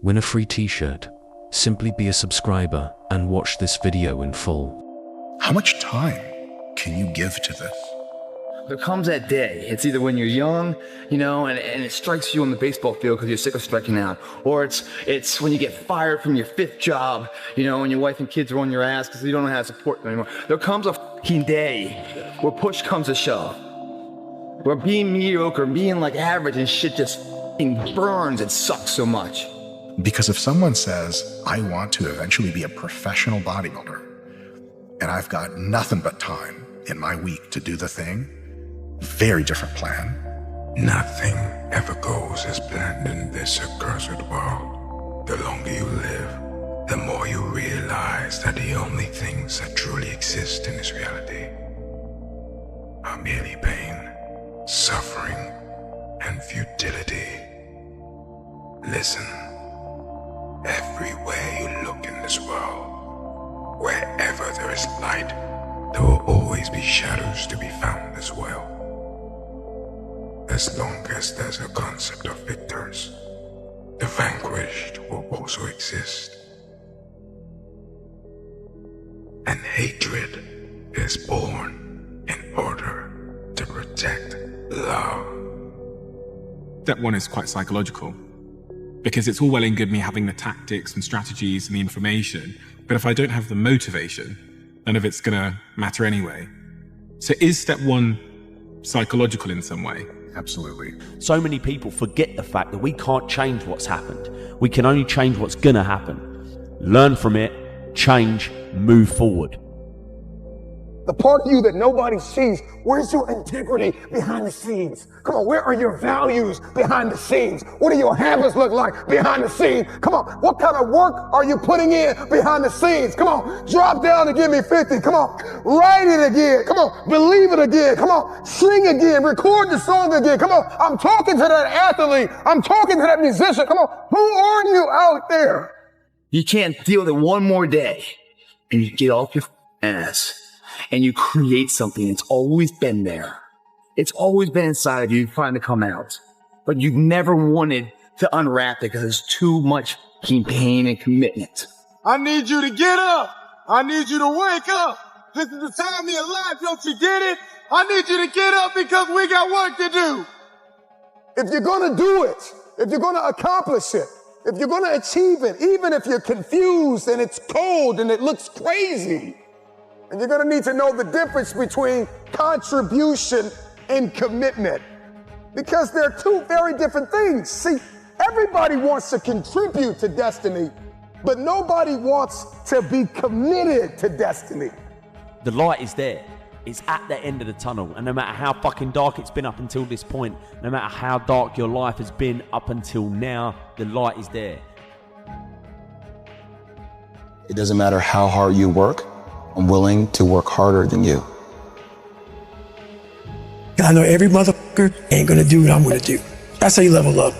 win a free t-shirt. Simply be a subscriber and watch this video in full. How much time can you give to this? There comes that day. It's either when you're young, and it strikes you on the baseball field because you're sick of striking out, or it's when you get fired from your 5th job, and your wife and kids are on your ass because you don't know how to support them anymore. There comes a fucking day where push comes to shove, where being mediocre, being like average and shit just fucking burns and sucks so much. Because if someone says, I want to eventually be a professional bodybuilder, and I've got nothing but time in my week to do the thing, very different plan. Nothing ever goes as planned in this accursed world. The longer you live, the more you realize that the only things that truly exist in this reality are merely pain, suffering, and futility. Listen, everywhere you look in this world, wherever there is light, there will always be shadows to be found as well. As long as there's a concept of victors, the vanquished will also exist. And hatred is born in order to protect love. Step one is quite psychological, because it's all well and good me having the tactics and strategies and the information, but if I don't have the motivation, none of it's gonna matter anyway. So is step one psychological in some way? Absolutely. So many people forget the fact that we can't change what's happened. We can only change what's gonna happen. Learn from it, change, move forward. The part of you that nobody sees, where's your integrity behind the scenes? Come on, where are your values behind the scenes? What do your habits look like behind the scenes? Come on, what kind of work are you putting in behind the scenes? Come on, drop down and give me 50. Come on, write it again. Come on, believe it again. Come on, sing again, record the song again. Come on, I'm talking to that athlete. I'm talking to that musician. Come on, who are you out there? You can't deal with it one more day, and you get off your ass. And you create something that's always been there. It's always been inside of you, trying to come out. But you've never wanted to unwrap it because there's too much pain and commitment. I need you to get up. I need you to wake up. This is the time of your life, don't you get it? I need you to get up because we got work to do. If you're gonna do it, if you're gonna accomplish it, if you're gonna achieve it, even if you're confused and it's cold and it looks crazy, and you're gonna need to know the difference between contribution and commitment, because they're two very different things. See, everybody wants to contribute to destiny, but nobody wants to be committed to destiny. The light is there. It's at the end of the tunnel. And no matter how fucking dark it's been up until this point, no matter how dark your life has been up until now, the light is there. It doesn't matter how hard you work. I'm willing to work harder than you. I know every motherfucker ain't gonna do what I'm gonna do. That's how you level up.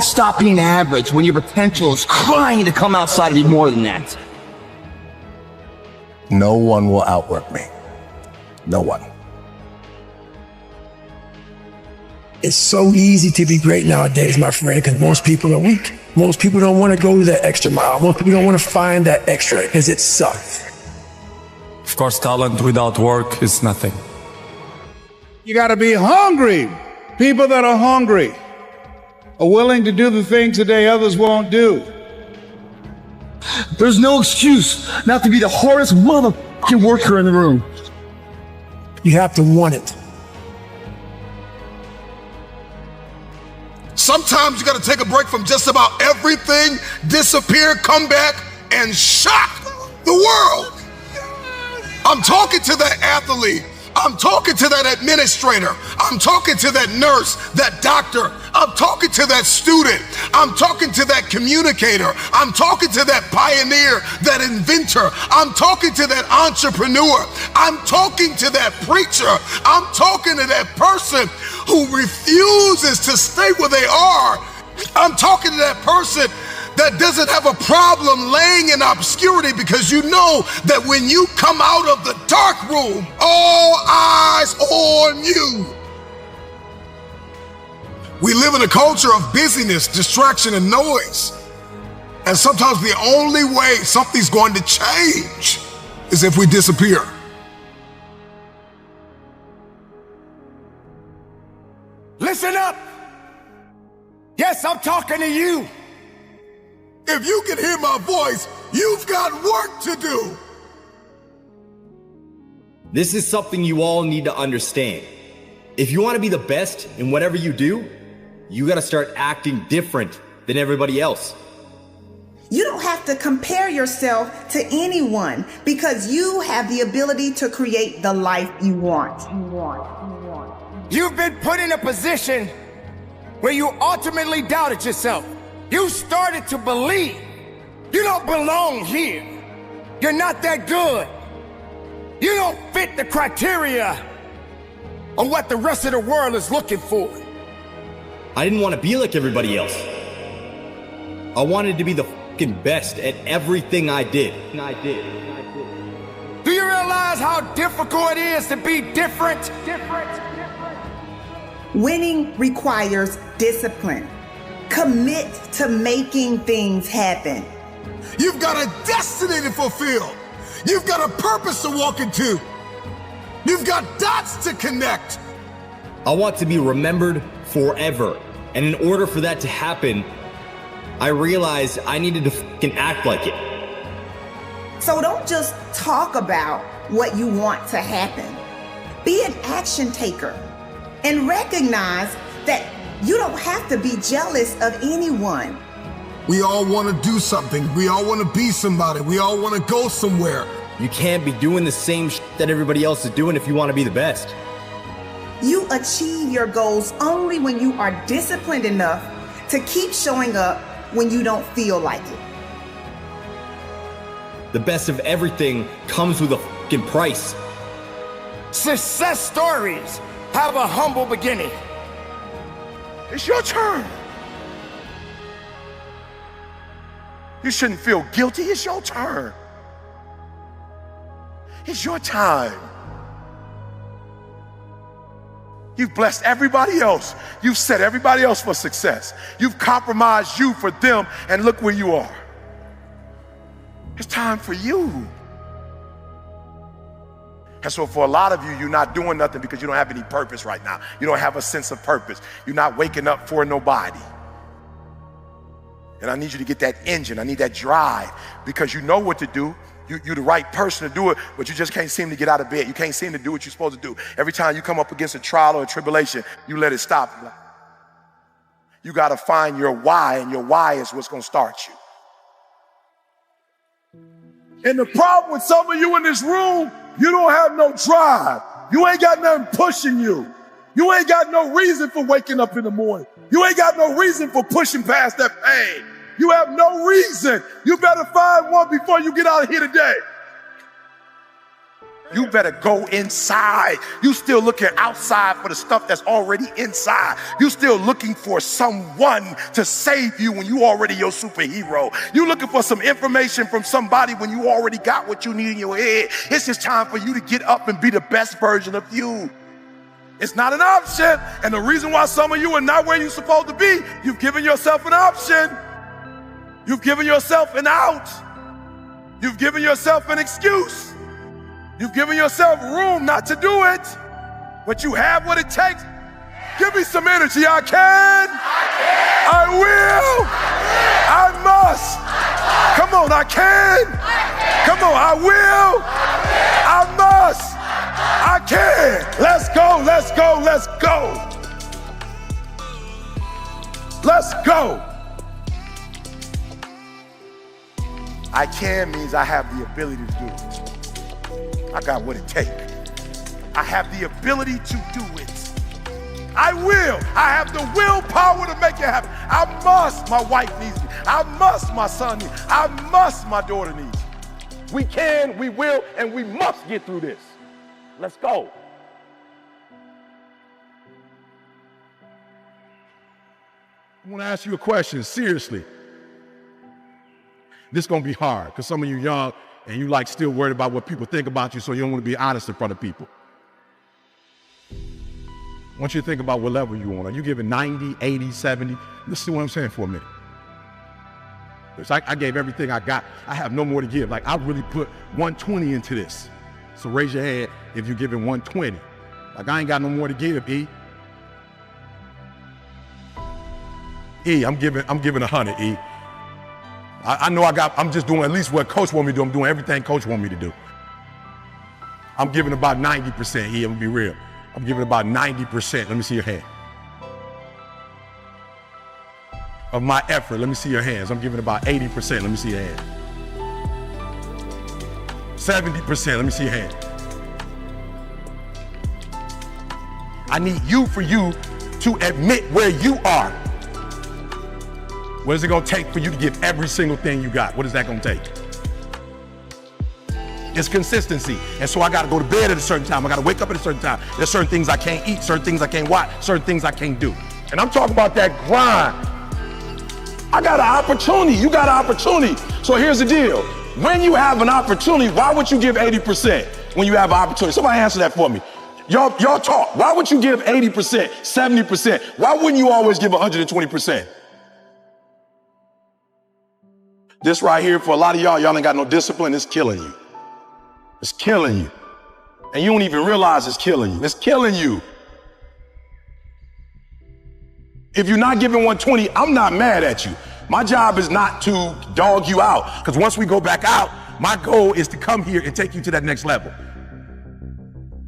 Stop being average when your potential is crying to come outside and be more than that. No one will outwork me. No one. It's so easy to be great nowadays, my friend, because most people are weak. Most people don't want to go that extra mile. Most people don't want to find that extra because it sucks. Of course, talent without work is nothing. You gotta be hungry. People that are hungry are willing to do the things today others won't do. There's no excuse not to be the hardest motherfucking worker in the room. You have to want it. Sometimes you gotta take a break from just about everything, disappear, come back, and shock the world. I'm talking to that athlete. I'm talking to that administrator. I'm talking to that nurse, that doctor. I'm talking to that student. I'm talking to that communicator. I'm talking to that pioneer, that inventor. I'm talking to that entrepreneur. I'm talking to that preacher. I'm talking to that person who refuses to stay where they are. I'm talking to that person that doesn't have a problem laying in obscurity, because you know that when you come out of the dark room, all eyes on you. We live in a culture of busyness, distraction, and noise. And sometimes the only way something's going to change is if we disappear. Listen up. Yes, I'm talking to you. If you can hear my voice, you've got work to do. This is something you all need to understand. If you want to be the best in whatever you do, you got to start acting different than everybody else. You don't have to compare yourself to anyone because you have the ability to create the life you want. You've been put in a position where you ultimately doubted yourself. You started to believe you don't belong here. You're not that good. You don't fit the criteria of what the rest of the world is looking for. I didn't want to be like everybody else. I wanted to be the fucking best at everything I did. Do you realize how difficult it is to be different? Winning requires discipline. Commit to making things happen. You've got a destiny to fulfill. You've got a purpose to walk into. You've got dots to connect. I want to be remembered forever. And in order for that to happen, I realized I needed to fucking act like it. So don't just talk about what you want to happen. Be an action taker and recognize that you don't have to be jealous of anyone. We all want to do something. We all want to be somebody. We all want to go somewhere. You can't be doing the same shit that everybody else is doing if you want to be the best. You achieve your goals only when you are disciplined enough to keep showing up when you don't feel like it. The best of everything comes with a fucking price. Success stories have a humble beginning. It's your turn. You shouldn't feel guilty. It's your turn. It's your time. You've blessed everybody else. You've set everybody else for success. You've compromised you for them, and look where you are. It's time for you. And so for a lot of you, you're not doing nothing because you don't have any purpose right now. You don't have a sense of purpose. You're not waking up for nobody. And I need you to get that engine. I need that drive because you know what to do. You're the right person to do it, but you just can't seem to get out of bed. You can't seem to do what you're supposed to do. Every time you come up against a trial or a tribulation, you let it stop. You got to find your why, and your why is what's going to start you. And the problem with some of you in this room, you don't have no drive. You ain't got nothing pushing you. You ain't got no reason for waking up in the morning. You ain't got no reason for pushing past that pain. You have no reason. You better find one before you get out of here today. You better go inside. You still looking outside for the stuff that's already inside. You still looking for someone to save you when you already your superhero. You looking for some information from somebody when you already got what you need in your head. It's just time for you to get up and be the best version of you. It's not an option. And the reason why some of you are not where you're supposed to be, you've given yourself an option. You've given yourself an out. You've given yourself an excuse. You've given yourself room not to do it, but you have what it takes. Give me some energy. I can. I will. I must. Come on, I can. Come on, I will. I must. I can. Let's go, let's go, let's go. Let's go. I can means I have the ability to do it. I got what it takes. I have the ability to do it. I will. I have the willpower to make it happen. I must. My wife needs me. I must. My son needs me. I must. My daughter needs me. We can, we will, and we must get through this. Let's go. I want to ask you a question, seriously. This is going to be hard because some of you young and you like still worried about what people think about you, so you don't want to be honest in front of people. I want you to think about what level you're on. Are you giving 90, 80, 70? Listen to what I'm saying for a minute. It's like I gave everything I got. I have no more to give. Like I really put 120 into this. So raise your hand if you're giving 120. Like I ain't got no more to give, E. E, I'm giving 100, E. I know I'm just doing at least what coach want me to do. I'm doing everything coach want me to do. I'm giving about 90%, E, I'm gonna be real. I'm giving about 90%. Let me see your hand. Of my effort, let me see your hands. I'm giving about 80%. Let me see your hand. 70%. Let me see your hand. I need you for you to admit where you are. What is it gonna take for you to give every single thing you got? What is that gonna take? It's consistency. And so I gotta go to bed at a certain time. I gotta wake up at a certain time. There's certain things I can't eat, certain things I can't watch, certain things I can't do. And I'm talking about that grind. I got an opportunity, you got an opportunity. So here's the deal. When you have an opportunity, why would you give 80% when you have an opportunity? Somebody answer that for me. Y'all talk. Why would you give 80%, 70%? Why wouldn't you always give 120%? This right here, for a lot of y'all ain't got no discipline, it's killing you. It's killing you. And you don't even realize it's killing you. It's killing you. If you're not giving 120, I'm not mad at you. My job is not to dog you out, because once we go back out, my goal is to come here and take you to that next level.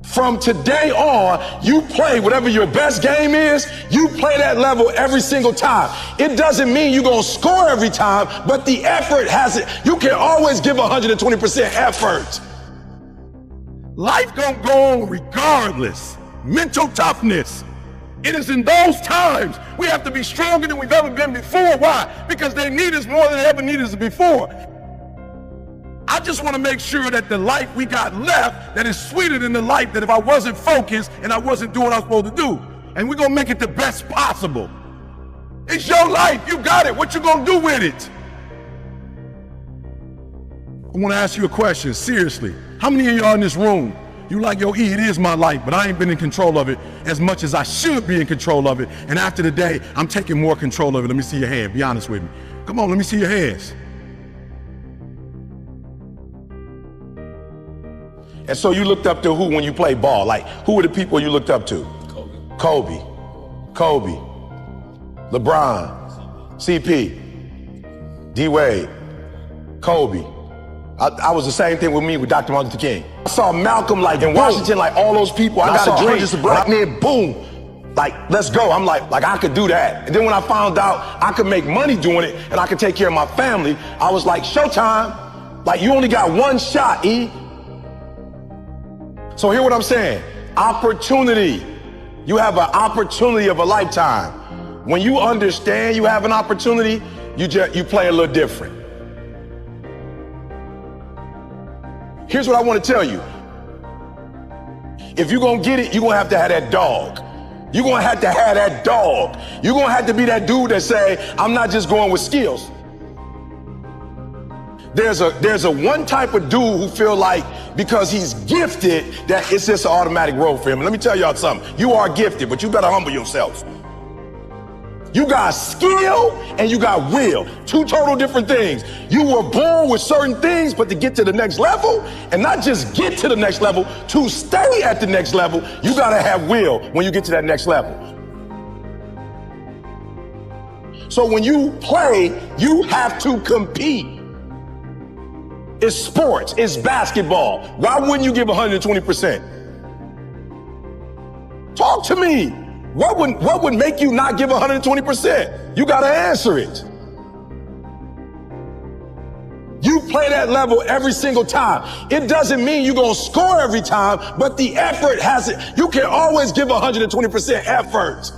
From today on, you play whatever your best game is, you play that level every single time. It doesn't mean you're gonna score every time, but the effort has it. You can always give 120% effort. Life gonna go on regardless. Mental toughness. It is in those times we have to be stronger than we've ever been before. Why? Because they need us more than they ever needed us before. I just want to make sure that the life we got left, that is sweeter than the life that if I wasn't focused and I wasn't doing what I was supposed to do. And we're going to make it the best possible. It's your life. You got it. What you going to do with it? I want to ask you a question, seriously. How many of y'all in this room, you like, yo, E, it is my life, but I ain't been in control of it as much as I should be in control of it. And after the day, I'm taking more control of it. Let me see your hand. Be honest with me. Come on, let me see your hands. And so you looked up to who when you played ball? Like, who were the people you looked up to? Kobe. LeBron. CP. D-Wade. Kobe. I was the same thing with me with Dr. Martin Luther King. I saw Malcolm like in Washington, like all those people. I got a dream. Hundreds of black men, boom. Like, let's go. I'm like I could do that. And then when I found out I could make money doing it and I could take care of my family, I was like, showtime. Like, you only got one shot, E. So hear what I'm saying. Opportunity. You have an opportunity of a lifetime. When you understand you have an opportunity, you play a little different. Here's what I want to tell you. If you're going to get it, you're going to have that dog. You're going to have that dog. You're going to have to be that dude that say, I'm not just going with skills. There's a one type of dude who feel like because he's gifted that it's just an automatic road for him. And let me tell y'all something. You are gifted, but you better humble yourself. You got skill and you got will. Two total different things. You were born with certain things, but to get to the next level, and not just get to the next level, to stay at the next level, you gotta have will when you get to that next level. So when you play, you have to compete. It's sports, it's basketball. Why wouldn't you give 120%? Talk to me. What would make you not give 120%? You gotta answer it. You play that level every single time. It doesn't mean you're gonna score every time, but the effort has it. You can always give 120% effort.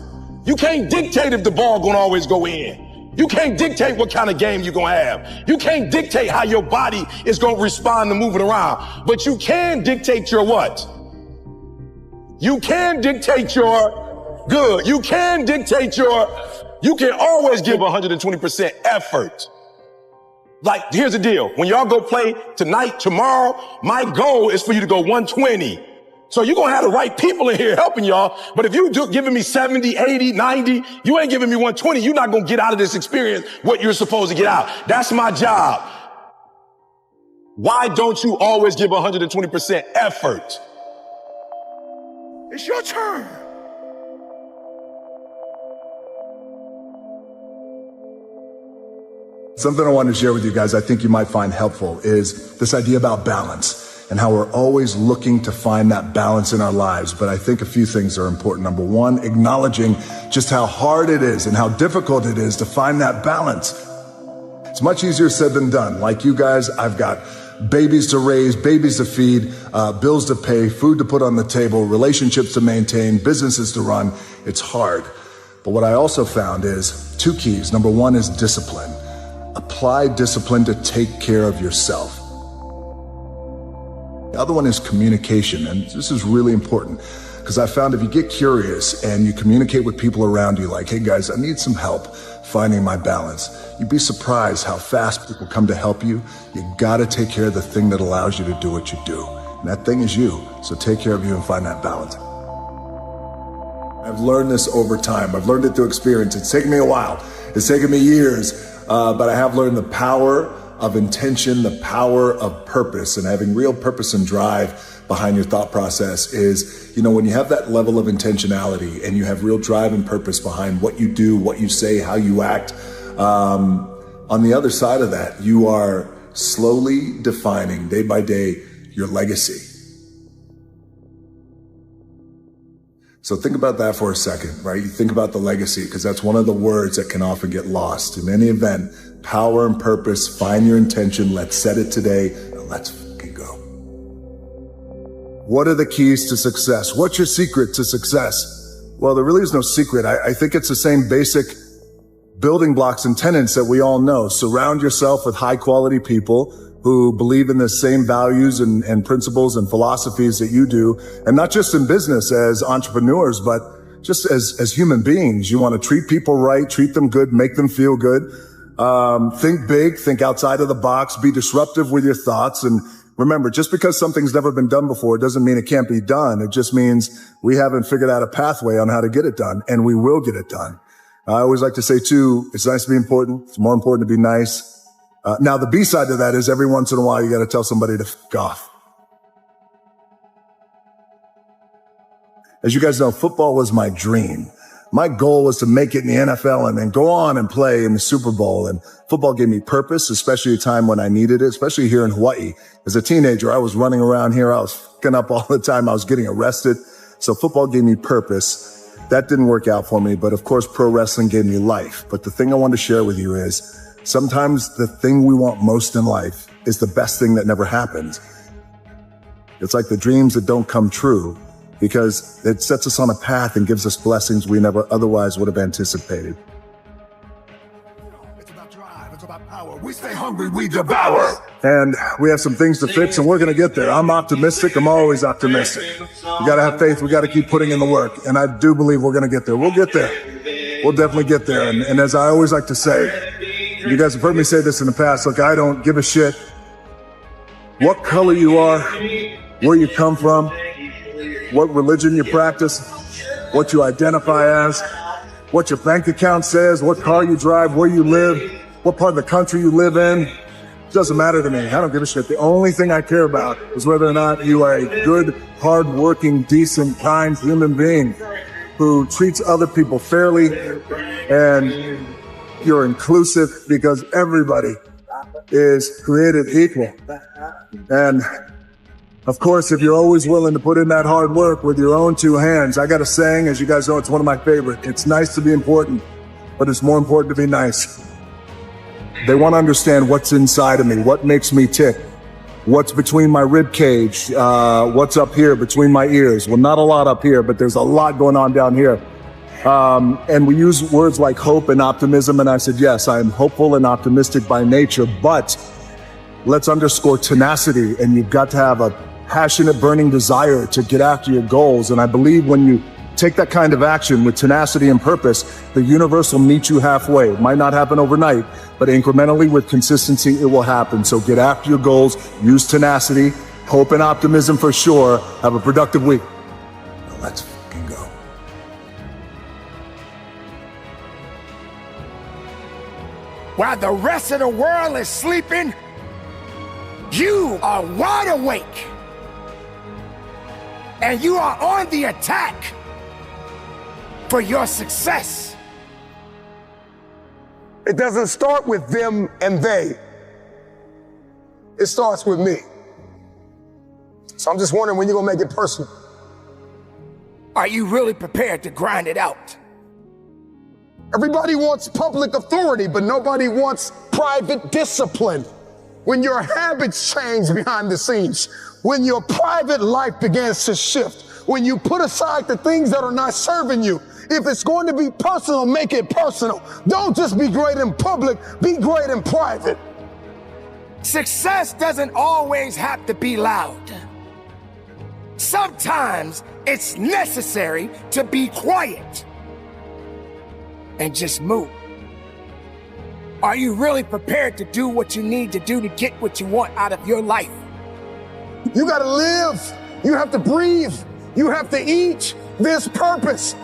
You can't dictate if the ball gonna always go in. You can't dictate what kind of game you're gonna have. You can't dictate how your body is gonna respond to moving around, but you can dictate your what? You can dictate your good. You can dictate you can always give 120% effort. Like, here's the deal. When y'all go play tonight, tomorrow, my goal is for you to go 120. So you're going to have the right people in here helping y'all. But if you're giving me 70, 80, 90, you ain't giving me 120. You're not going to get out of this experience what you're supposed to get out. That's my job. Why don't you always give 120% effort? It's your turn. Something I wanted to share with you guys I think you might find helpful is this idea about balance and how we're always looking to find that balance in our lives. But I think a few things are important. Number one, acknowledging just how hard it is and how difficult it is to find that balance. It's much easier said than done. Like you guys, I've got babies to raise, babies to feed, bills to pay, food to put on the table, relationships to maintain, businesses to run. It's hard. But what I also found is two keys. Number one is discipline. Apply discipline to take care of yourself. The other one is communication, and this is really important because I found if you get curious and you communicate with people around you like, hey guys, I need some help finding my balance, you'd be surprised how fast people come to help you. You gotta take care of the thing that allows you to do what you do, and that thing is you. So take care of you and find that balance. I've learned this over time. I've learned it through experience. It's taken me a while. It's taken me years. But I have learned the power of intention, the power of purpose, and having real purpose and drive behind your thought process is, you know, when you have that level of intentionality and you have real drive and purpose behind what you do, what you say, how you act, on the other side of that, you are slowly defining day by day your legacy. So think about that for a second, right? You think about the legacy, because that's one of the words that can often get lost. In any event, power and purpose, find your intention, let's set it today, and let's fucking go. What are the keys to success? What's your secret to success? Well, there really is no secret. I think it's the same basic building blocks and tenets that we all know. Surround yourself with high quality people who believe in the same values and principles and philosophies that you do. And not just in business as entrepreneurs, but just as human beings. You want to treat people right, treat them good, make them feel good. Think big, think outside of the box, be disruptive with your thoughts. And remember, just because something's never been done before, it doesn't mean it can't be done. It just means we haven't figured out a pathway on how to get it done, and we will get it done. I always like to say too, it's nice to be important. It's more important to be nice. Now, the B side of that is every once in a while, you got to tell somebody to f*** off. As you guys know, football was my dream. My goal was to make it in the NFL and then go on and play in the Super Bowl. And football gave me purpose, especially a time when I needed it, especially here in Hawaii. As a teenager, I was running around here. I was fucking up all the time. I was getting arrested. So football gave me purpose. That didn't work out for me. But of course, pro wrestling gave me life. But the thing I want to share with you is sometimes the thing we want most in life is the best thing that never happens. It's like the dreams that don't come true because it sets us on a path and gives us blessings we never otherwise would have anticipated. It's about drive, it's about power. We stay hungry, we devour. And we have some things to fix and we're going to get there. I'm optimistic. I'm always optimistic. We got to have faith. We got to keep putting in the work. And I do believe we're going to get there. We'll get there. We'll definitely get there. And as I always like to say, you guys have heard me say this in the past. Look, I don't give a shit what color you are, where you come from, what religion you practice, what you identify as, what your bank account says, what car you drive, where you live, what part of the country you live in. It doesn't matter to me. I don't give a shit. The only thing I care about is whether or not you are a good, hard-working, decent, kind human being who treats other people fairly and you're inclusive, because everybody is created equal. And of course, if you're always willing to put in that hard work with your own two hands, I got a saying, as you guys know, it's one of my favorite. It's nice to be important, but it's more important to be nice. They want to understand what's inside of me, what makes me tick, what's between my rib cage, what's up here between my ears. Well, not a lot up here, but there's a lot going on down here. And we use words like hope and optimism. And I said, yes, I am hopeful and optimistic by nature, but let's underscore tenacity. And you've got to have a passionate, burning desire to get after your goals. And I believe when you take that kind of action with tenacity and purpose, the universe will meet you halfway. It might not happen overnight, but incrementally with consistency, it will happen. So get after your goals, use tenacity, Hope and optimism for sure. Have a productive week. Now let's fucking go. While the rest of the world is sleeping, you are wide awake. And you are on the attack for your success. It doesn't start with them and they. It starts with me. So I'm just wondering when you're gonna make it personal. Are you really prepared to grind it out? Everybody wants public authority, but nobody wants private discipline. When your habits change behind the scenes, when your private life begins to shift, when you put aside the things that are not serving you, if it's going to be personal, make it personal. Don't just be great in public, be great in private. Success doesn't always have to be loud. Sometimes it's necessary to be quiet and just move. Are you really prepared to do what you need to do to get what you want out of your life? You gotta live. You have to breathe. You have to eat. There's purpose.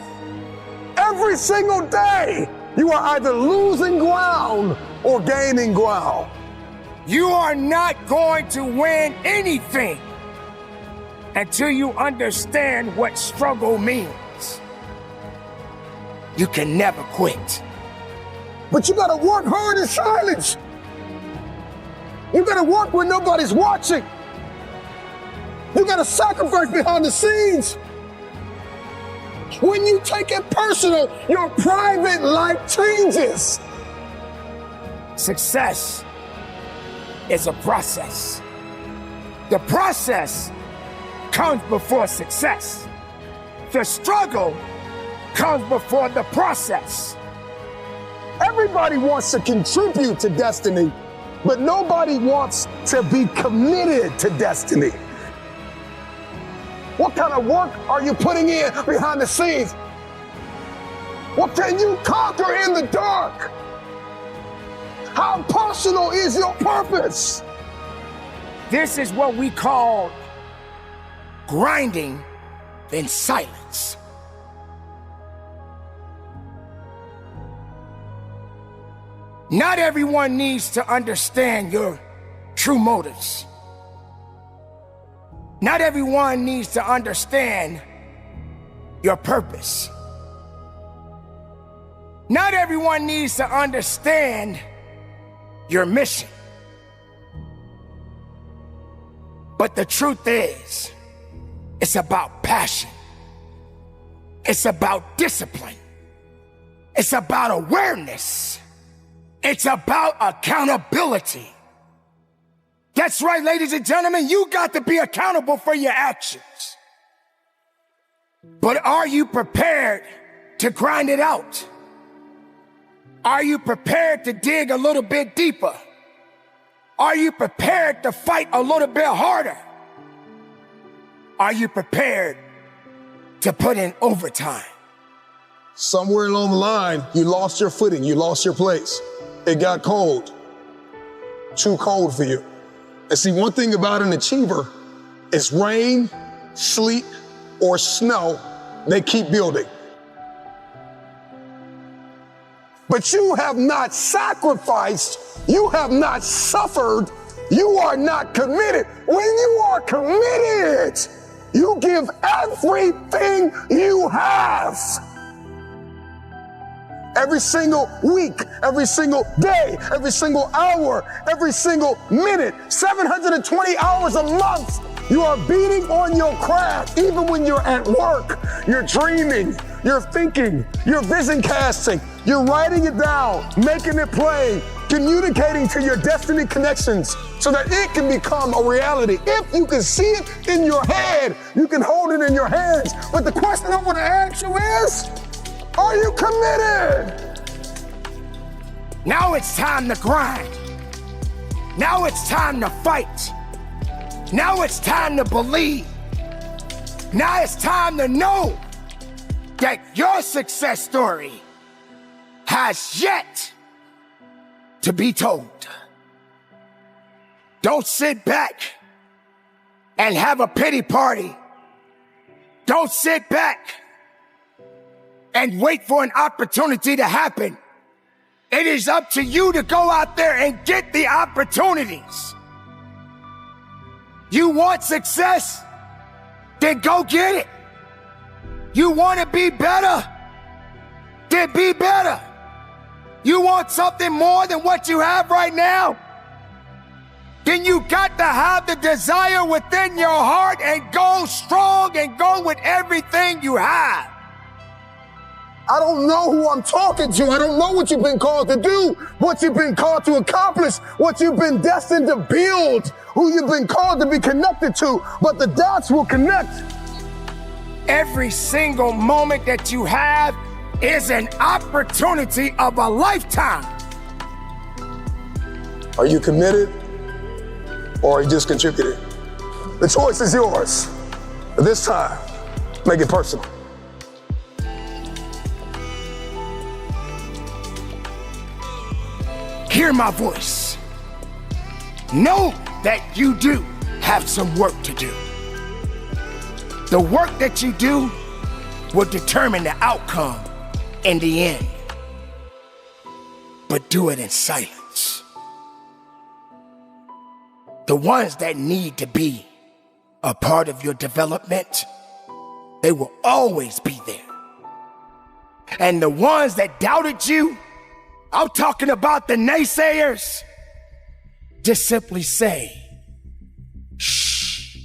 Every single day, you are either losing ground or gaining ground. You are not going to win anything until you understand what struggle means. You can never quit. But you gotta work hard in silence. You gotta work when nobody's watching. You gotta sacrifice behind the scenes. When you take it personal, your private life changes. Success is a process. The process comes before success. The struggle comes before the process. Everybody wants to contribute to destiny, but nobody wants to be committed to destiny. What kind of work are you putting in behind the scenes? What can you conquer in the dark? How personal is your purpose? This is what we call grinding in silence. Not everyone needs to understand your true motives. Not everyone needs to understand your purpose. Not everyone needs to understand your mission. But the truth is, it's about passion. It's about discipline. It's about awareness. It's about accountability. That's right, ladies and gentlemen, you got to be accountable for your actions. But are you prepared to grind it out? Are you prepared to dig a little bit deeper? Are you prepared to fight a little bit harder? Are you prepared to put in overtime? Somewhere along the line, you lost your footing, you lost your place. It got cold. Too cold for you. And see, one thing about an achiever is rain, sleet, or snow, they keep building. But you have not sacrificed, you have not suffered, you are not committed. When you are committed, you give everything you have. Every single week, every single day, every single hour, every single minute, 720 hours a month, you are beating on your craft. Even when you're at work, you're dreaming, you're thinking, you're vision casting, you're writing it down, making it plain, communicating to your destiny connections so that it can become a reality. If you can see it in your head, you can hold it in your hands. But the question I want to ask you is, are you committed? Now it's time to grind. Now it's time to fight. Now it's time to believe. Now it's time to know that your success story has yet to be told. Don't sit back and have a pity party. Don't sit back and wait for an opportunity to happen. It is up to you to go out there and get the opportunities. You want success? Then go get it. You want to be better? Then be better. You want something more than what you have right now? Then you got to have the desire within your heart and go strong and go with everything you have. I don't know who I'm talking to. I don't know what you've been called to do, what you've been called to accomplish, what you've been destined to build, who you've been called to be connected to, but the dots will connect. Every single moment that you have is an opportunity of a lifetime. Are you committed or are you just contributing? The choice is yours. But this time, make it personal. Hear my voice. Know that you do have some work to do. The work that you do will determine the outcome in the end. But do it in silence. The ones that need to be a part of your development, they will always be there. And the ones that doubted you, I'm talking about the naysayers, just simply say, shh,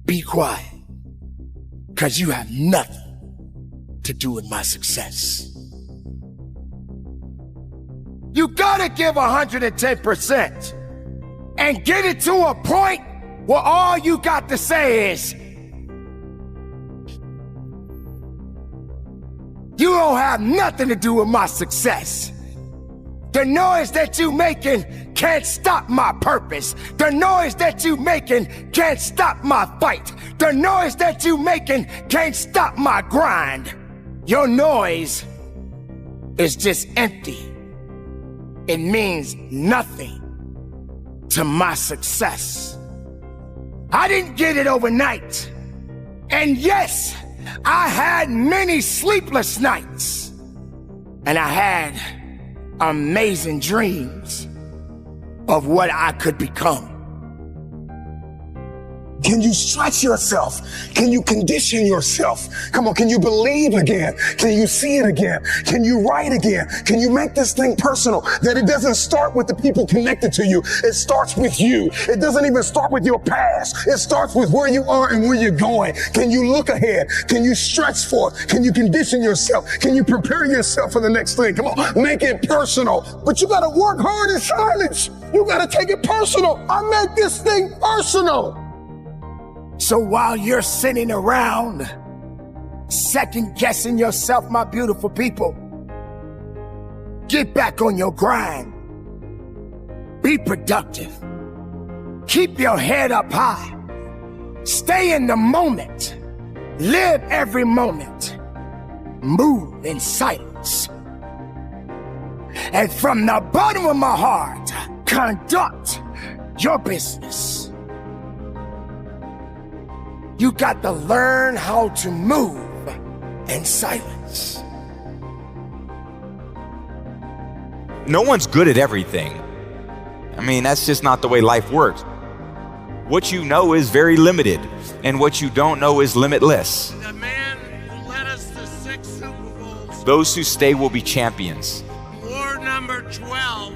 be quiet, because you have nothing to do with my success. You gotta give 110% and get it to a point where all you got to say is, you don't have nothing to do with my success. The noise that you making can't stop my purpose. The noise that you making can't stop my fight. The noise that you making can't stop my grind. Your noise is just empty. It means nothing to my success. I didn't get it overnight. And yes, I had many sleepless nights. And I had amazing dreams of what I could become. Can you stretch yourself? Can you condition yourself? Come on, can you believe again? Can you see it again? Can you write again? Can you make this thing personal? That it doesn't start with the people connected to you. It starts with you. It doesn't even start with your past. It starts with where you are and where you're going. Can you look ahead? Can you stretch for it? Can you condition yourself? Can you prepare yourself for the next thing? Come on, make it personal. But you gotta work hard in silence. You gotta take it personal. I make this thing personal. So while you're sitting around second guessing yourself, my beautiful people, get back on your grind. Be productive. Keep your head up high. Stay in the moment. Live every moment. Move in silence. And from the bottom of my heart, conduct your business. You got to learn how to move in silence. No one's good at everything. I mean, that's just not the way life works. What you know is very limited, and what you don't know is limitless. The man who led us to 6 Super Bowls. Those who stay will be champions. War number 12,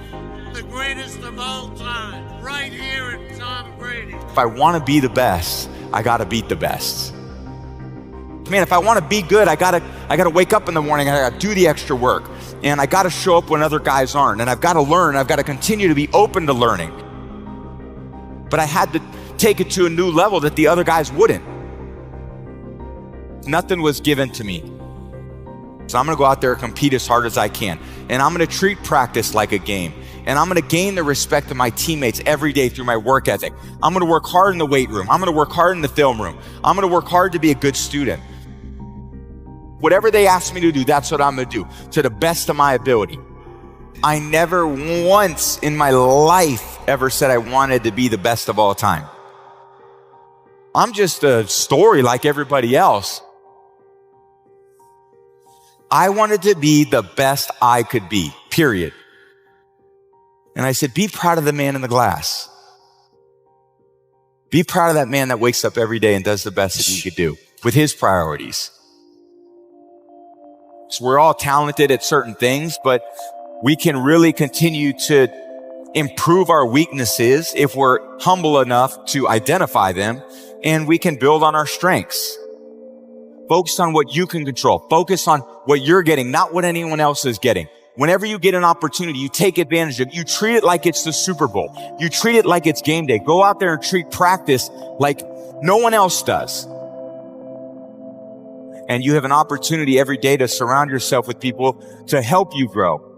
the greatest of all time, right here at Tom Brady. If I want to be the best, I gotta beat the best. Man, if I want to be good, I gotta wake up in the morning and I gotta do the extra work. And I gotta show up when other guys aren't. And I've gotta learn, I've gotta continue to be open to learning. But I had to take it to a new level that the other guys wouldn't. Nothing was given to me. So I'm gonna go out there and compete as hard as I can. And I'm gonna treat practice like a game. And I'm gonna gain the respect of my teammates every day through my work ethic. I'm gonna work hard in the weight room. I'm gonna work hard in the film room. I'm gonna work hard to be a good student. Whatever they ask me to do, that's what I'm gonna do, to the best of my ability. I never once in my life ever said I wanted to be the best of all time. I'm just a story like everybody else. I wanted to be the best I could be, period. And I said, be proud of the man in the glass. Be proud of that man that wakes up every day and does the best that he could do with his priorities. So we're all talented at certain things, but we can really continue to improve our weaknesses if we're humble enough to identify them, and we can build on our strengths. Focus on what you can control. Focus on what you're getting, not what anyone else is getting. Whenever you get an opportunity, you take advantage of it. You treat it like it's the Super Bowl. You treat it like it's game day. Go out there and treat practice like no one else does. And you have an opportunity every day to surround yourself with people to help you grow.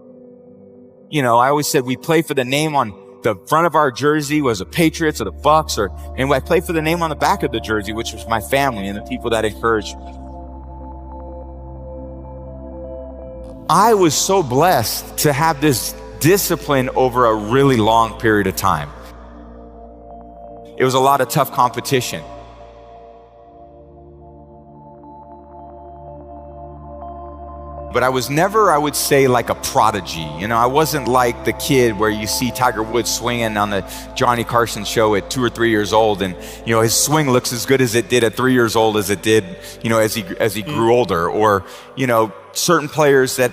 You know, I always said we play for the name on the front of our jersey was the Patriots or the Bucks, and I play for the name on the back of the jersey, which was my family and the people that encouraged me. I was so blessed to have this discipline over a really long period of time. It was a lot of tough competition. But I was never, I would say, like a prodigy. You know, I wasn't like the kid where you see Tiger Woods swinging on the Johnny Carson show at 2 or 3 years old, and you know his swing looks as good as it did at 3 years old as it did, you know, as he grew older. Or you know, certain players that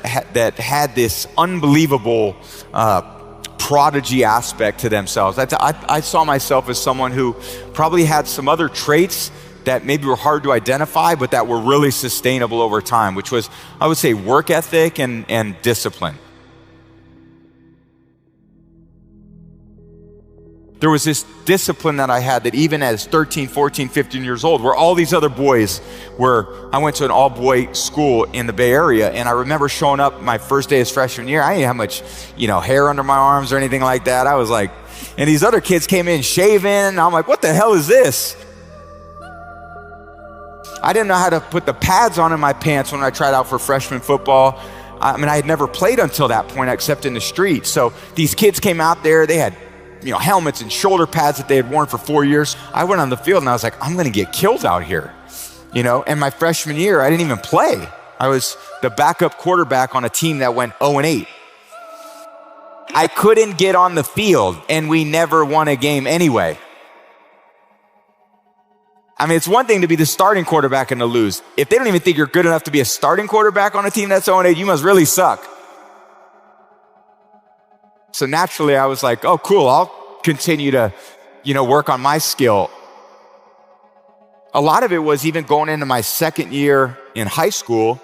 had this unbelievable prodigy aspect to themselves. I saw myself as someone who probably had some other traits that maybe were hard to identify, but that were really sustainable over time, which was, I would say, work ethic and discipline. There was this discipline that I had that even as 13, 14, 15 years old, where all these other boys I went to an all-boy school in the Bay Area, and I remember showing up my first day as freshman year. I didn't have much, you know, hair under my arms or anything like that. I was like, and these other kids came in shaving, and I'm like, what the hell is this? I didn't know how to put the pads on in my pants when I tried out for freshman football. I mean, I had never played until that point except in the street. So these kids came out there, they had, you know, helmets and shoulder pads that they had worn for 4 years. I went on the field and I was like, I'm gonna get killed out here. You know, and my freshman year, I didn't even play. I was the backup quarterback on a team that went 0-8. I couldn't get on the field, and we never won a game anyway. I mean, it's one thing to be the starting quarterback and to lose. If they don't even think you're good enough to be a starting quarterback on a team that's 0-8, you must really suck. So naturally, I was like, oh, cool, I'll continue to, you know, work on my skill. A lot of it was even going into my second year in high school,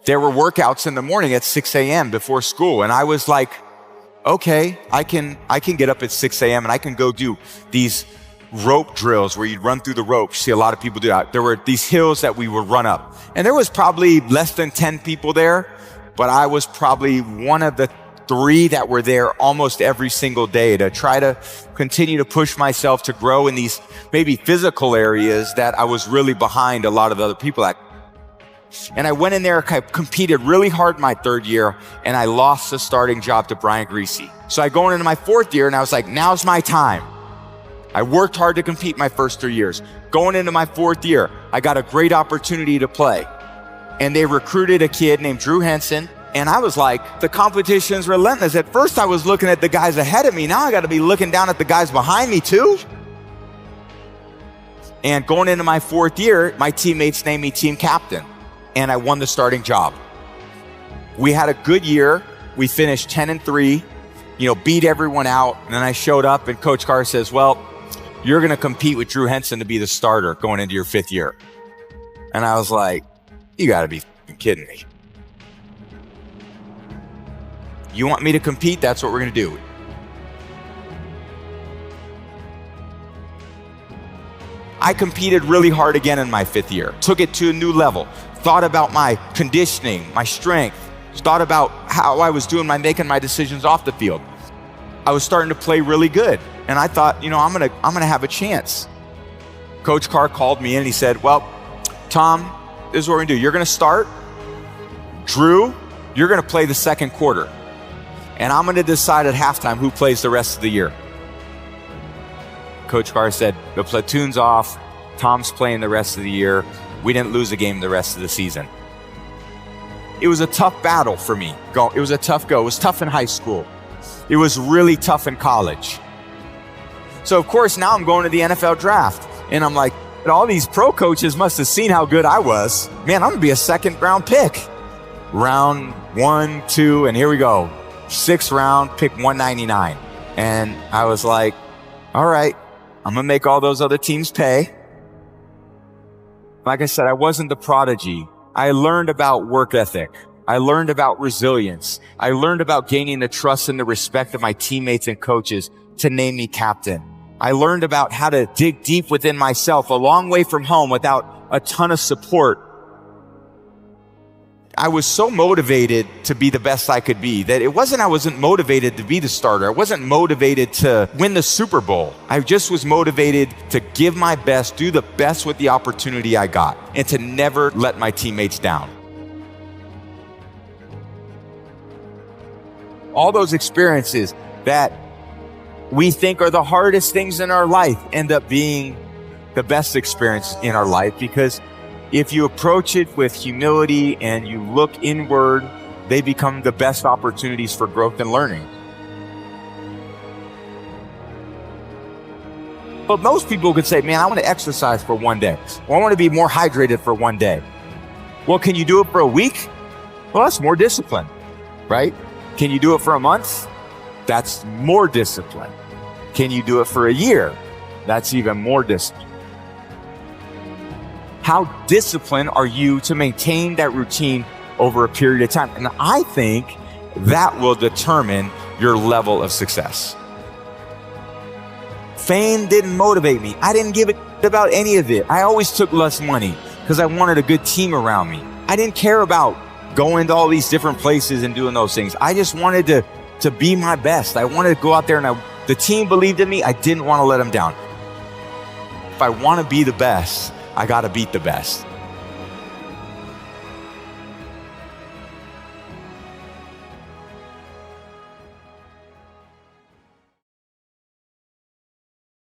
there were workouts in the morning at 6 a.m. before school. And I was like, okay, I can get up at 6 a.m. and I can go do these rope drills where you'd run through the ropes. See a lot of people do that. There were these hills that we would run up, and there was probably less than 10 people there, but I was probably one of the 3 that were there almost every single day to try to continue to push myself to grow in these maybe physical areas that I was really behind a lot of the other people at. And I went in there, competed really hard my 3rd year, and I lost the starting job to Brian Greasy. So I go into my 4th year and I was like, now's my time. I worked hard to compete my first 3 years. Going into my 4th year, I got a great opportunity to play. And they recruited a kid named Drew Henson. And I was like, the competition's relentless. At first I was looking at the guys ahead of me. Now I got to be looking down at the guys behind me too. And going into my 4th year, my teammates named me team captain. And I won the starting job. We had a good year. We finished 10-3, you know, beat everyone out. And then I showed up and Coach Carr says, well, you're going to compete with Drew Henson to be the starter going into your 5th year. And I was like, you got to be kidding me. You want me to compete? That's what we're going to do. I competed really hard again in my 5th year. Took it to a new level. Thought about my conditioning, my strength. Thought about how I was doing making my decisions off the field. I was starting to play really good. And I thought, you know, I'm gonna have a chance. Coach Carr called me in and he said, well, Tom, this is what we're gonna do. You're gonna start. Drew, you're gonna play the 2nd quarter. And I'm gonna decide at halftime who plays the rest of the year. Coach Carr said, the platoon's off. Tom's playing the rest of the year. We didn't lose a game the rest of the season. It was a tough battle for me. It was a tough go. It was tough in high school. It was really tough in college. So, of course, now I'm going to the NFL draft. And I'm like, all these pro coaches must have seen how good I was. Man, I'm going to be a second-round pick. Round 1, 2, and here we go. 6th round, pick 199. And I was like, all right, I'm going to make all those other teams pay. Like I said, I wasn't the prodigy. I learned about work ethic. I learned about resilience. I learned about gaining the trust and the respect of my teammates and coaches to name me captain. I learned about how to dig deep within myself, a long way from home without a ton of support. I was so motivated to be the best I could be that I wasn't motivated to be the starter. I wasn't motivated to win the Super Bowl. I just was motivated to give my best, do the best with the opportunity I got, and to never let my teammates down. All those experiences that we think are the hardest things in our life end up being the best experience in our life, because if you approach it with humility and you look inward, they become the best opportunities for growth and learning. But most people could say, man, I want to exercise for one day. Or I want to be more hydrated for one day. Well, can you do it for a week? Well, that's more discipline, right? Can you do it for a month? That's more discipline. Can you do it for a year? That's even more discipline. How disciplined are you to maintain that routine over a period of time? And I think that will determine your level of success. Fame didn't motivate me. I didn't give a about any of it. I always took less money because I wanted a good team around me. I didn't care about going to all these different places and doing those things. I just wanted to be my best. I wanted to go out there, and the team believed in me. I didn't want to let them down. If I want to be the best, I got to beat the best.